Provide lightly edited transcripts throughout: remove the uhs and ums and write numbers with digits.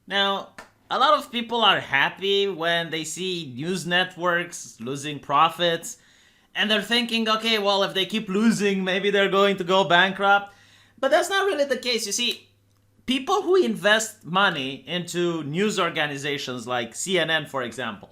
Now, a lot of people are happy when they see news networks losing profits, and they're thinking, okay, well, if they keep losing, maybe they're going to go bankrupt. But that's not really the case. You see, people who invest money into news organizations like CNN, for example,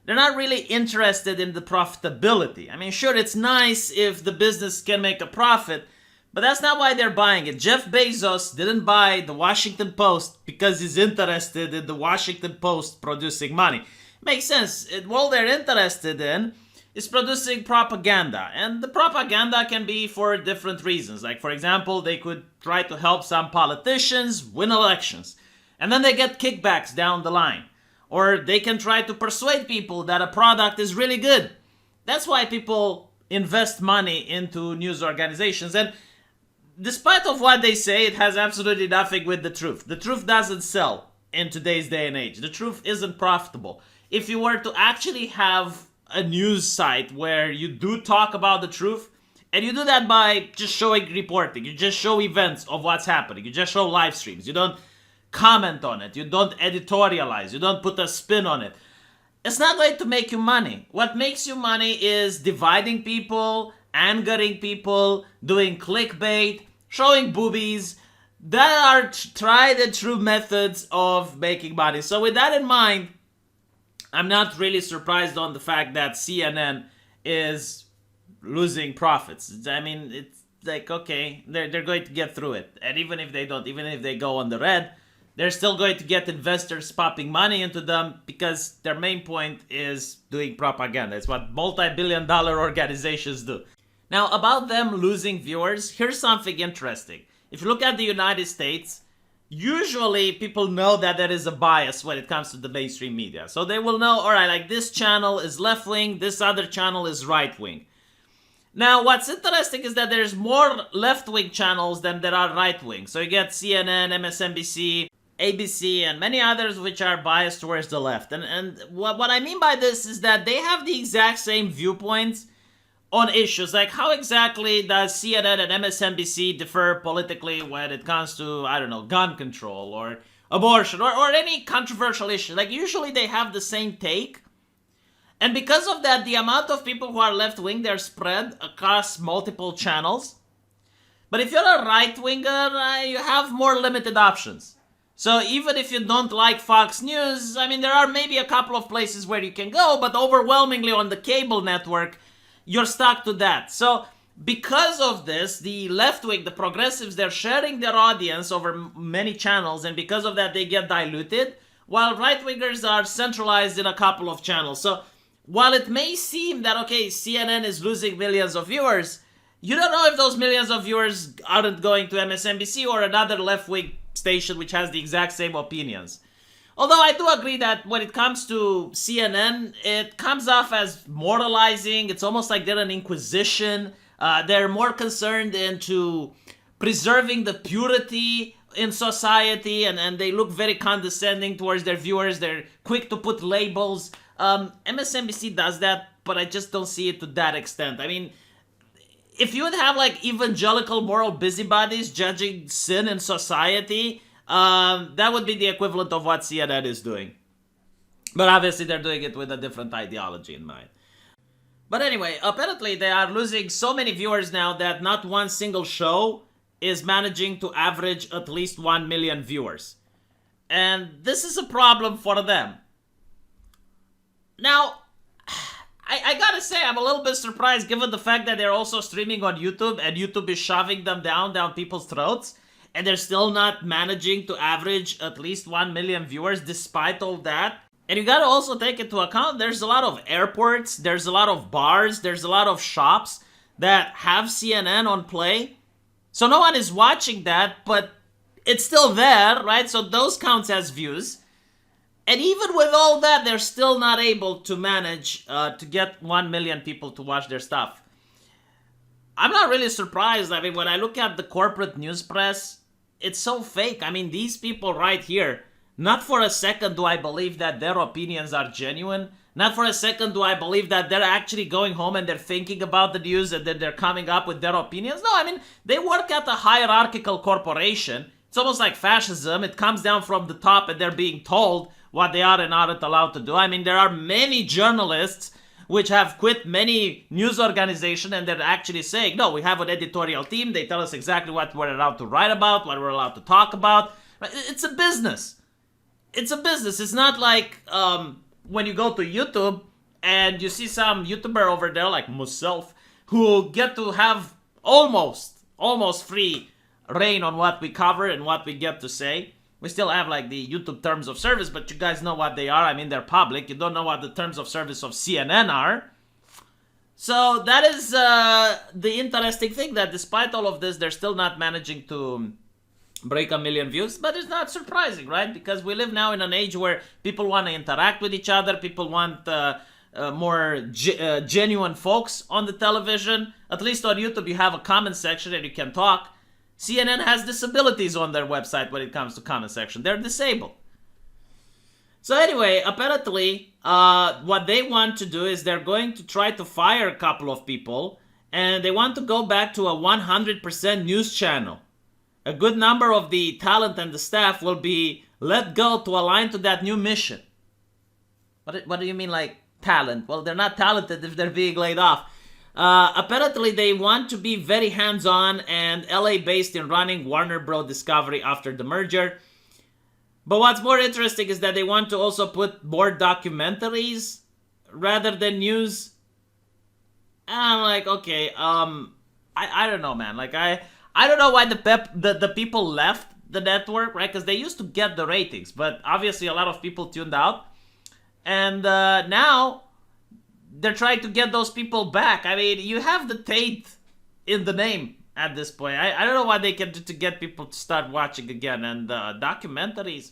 they're not really interested in the profitability. I mean, sure, it's nice if the business can make a profit, but that's not why they're buying it. Jeff Bezos didn't buy the Washington Post because he's interested in the Washington Post producing money. Makes sense. All they're interested in is producing propaganda. And the propaganda can be for different reasons. Like, for example, they could try to help some politicians win elections, and then they get kickbacks down the line. Or they can try to persuade people that a product is really good. That's why people invest money into news organizations. And despite of what they say, it has absolutely nothing with the truth. The truth doesn't sell in today's day and age. The truth isn't profitable. If you were to actually have a news site where you do talk about the truth, and you do that by just showing reporting, you just show events of what's happening, you just show live streams, you don't comment on it, you don't editorialize, you don't put a spin on it, it's not going to make you money. What makes you money is dividing people, angering people, doing clickbait, showing boobies. That are tried and true methods of making money. So with that in mind, I'm not really surprised on the fact that CNN is losing profits. I mean, it's like, okay, they're going to get through it. And even if they don't, even if they go on the red, they're still going to get investors popping money into them because their main point is doing propaganda. It's what multi-billion-dollar organizations do. Now, about them losing viewers, here's something interesting. If you look at the United States, usually people know that there is a bias when it comes to the mainstream media. So they will know, all right, like this channel is left-wing, this other channel is right-wing. Now, what's interesting is that there's more left-wing channels than there are right-wing. So you get CNN, MSNBC, ABC, and many others which are biased towards the left. And what I mean by this is that they have the exact same viewpoints on issues. Like, how exactly does CNN and MSNBC differ politically when it comes to, I don't know, gun control or abortion or any controversial issue? Like, usually they have the same take. And because of that, the amount of people who are left-wing, they're spread across multiple channels. But if you're a right-winger, you have more limited options. So even if you don't like Fox News, I mean, there are maybe a couple of places where you can go, but overwhelmingly on the cable network, you're stuck to that. So because of this, the left wing, the progressives, they're sharing their audience over many channels, and because of that, they get diluted, while right-wingers are centralized in a couple of channels. So while it may seem that, okay, CNN is losing millions of viewers, you don't know if those millions of viewers aren't going to MSNBC or another left-wing station which has the exact same opinions. Although I do agree that when it comes to CNN, it comes off as moralizing. It's almost like they're an inquisition. They're more concerned into preserving the purity in society, and they look very condescending towards their viewers. They're quick to put labels. MSNBC does that, but I just don't see it to that extent. I mean, if you would have like evangelical moral busybodies judging sin in society, that would be the equivalent of what CNN is doing. But obviously they're doing it with a different ideology in mind. But anyway, apparently they are losing so many viewers now that not one single show is managing to average at least 1 million viewers. And this is a problem for them. Now, I gotta say, I'm a little bit surprised given the fact that they're also streaming on YouTube and YouTube is shoving them down people's throats, and they're still not managing to average at least 1 million viewers despite all that. And you gotta also take into account there's a lot of airports, there's a lot of bars, there's a lot of shops that have CNN on play. So no one is watching that, but it's still there, right? So those counts as views. And even with all that, they're still not able to manage to get 1 million people to watch their stuff. I'm not really surprised. I mean, when I look at the corporate news press, it's so fake. I mean, these people right here, not for a second do I believe that their opinions are genuine. Not for a second do I believe that they're actually going home and they're thinking about the news and that they're coming up with their opinions. No, I mean, they work at a hierarchical corporation It's almost like fascism. It comes down from the top and they're being told what they are and aren't allowed to do. I mean, there are many journalists which have quit many news organizations and they're actually saying, no, we have an editorial team. They tell us exactly what we're allowed to write about, what we're allowed to talk about. It's a business. It's a business. It's not like when you go to YouTube and you see some YouTuber over there like myself who get to have almost free reign on what we cover and what we get to say. We still have like the YouTube terms of service, but you guys know what they are. I mean, they're public. You don't know what the terms of service of CNN are. So that is the interesting thing, that despite all of this, they're still not managing to break 1 million views. But it's not surprising, right? Because we live now in an age where people want to interact with each other. People want more genuine folks on the television. At least on YouTube, you have a comment section and you can talk. CNN has disabilities on their website when it comes to comment section. They're disabled. So anyway, apparently, what they want to do is they're going to try to fire a couple of people, and they want to go back to a 100% news channel. A good number of the talent and the staff will be let go to align to that new mission. What do you mean, like, talent? Well, they're not talented if they're being laid off. Apparently, they want to be very hands-on and LA-based in running Warner Bros. Discovery after the merger. But what's more interesting is that they want to also put more documentaries rather than news. And I'm like, okay, I don't know, man. Like, I don't know why the people left the network, right? Because they used to get the ratings, but obviously a lot of people tuned out. And now they're trying to get those people back. I mean, you have the Tate in the name at this point. I don't know what they can do to get people to start watching again. And documentaries,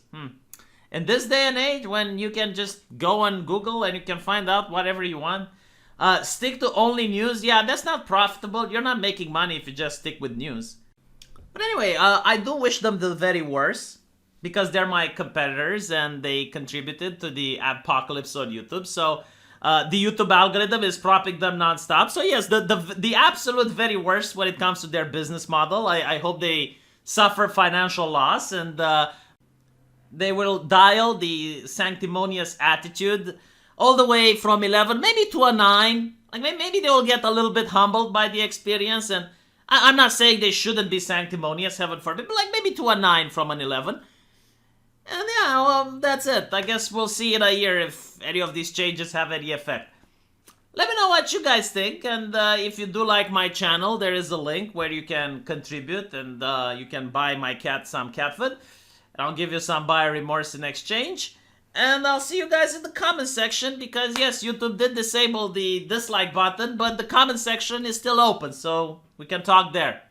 in this day and age when you can just go on Google and you can find out whatever you want. Stick to only news. Yeah, that's not profitable. You're not making money if you just stick with news. But anyway, I do wish them the very worst, because they're my competitors and they contributed to the apocalypse on YouTube. So the YouTube algorithm is propping them nonstop. So yes, the absolute very worst when it comes to their business model. I hope they suffer financial loss and they will dial the sanctimonious attitude all the way from 11, maybe to a 9. Like maybe they will get a little bit humbled by the experience. And I'm not saying they shouldn't be sanctimonious, heaven forbid, but like maybe to a 9 from an 11. And yeah, well, that's it. I guess we'll see in a year if any of these changes have any effect. Let me know what you guys think, and if you do like my channel, there is a link where you can contribute, and you can buy my cat some cat food. And I'll give you some buyer remorse in exchange. And I'll see you guys in the comment section, because yes, YouTube did disable the dislike button, but the comment section is still open, so we can talk there.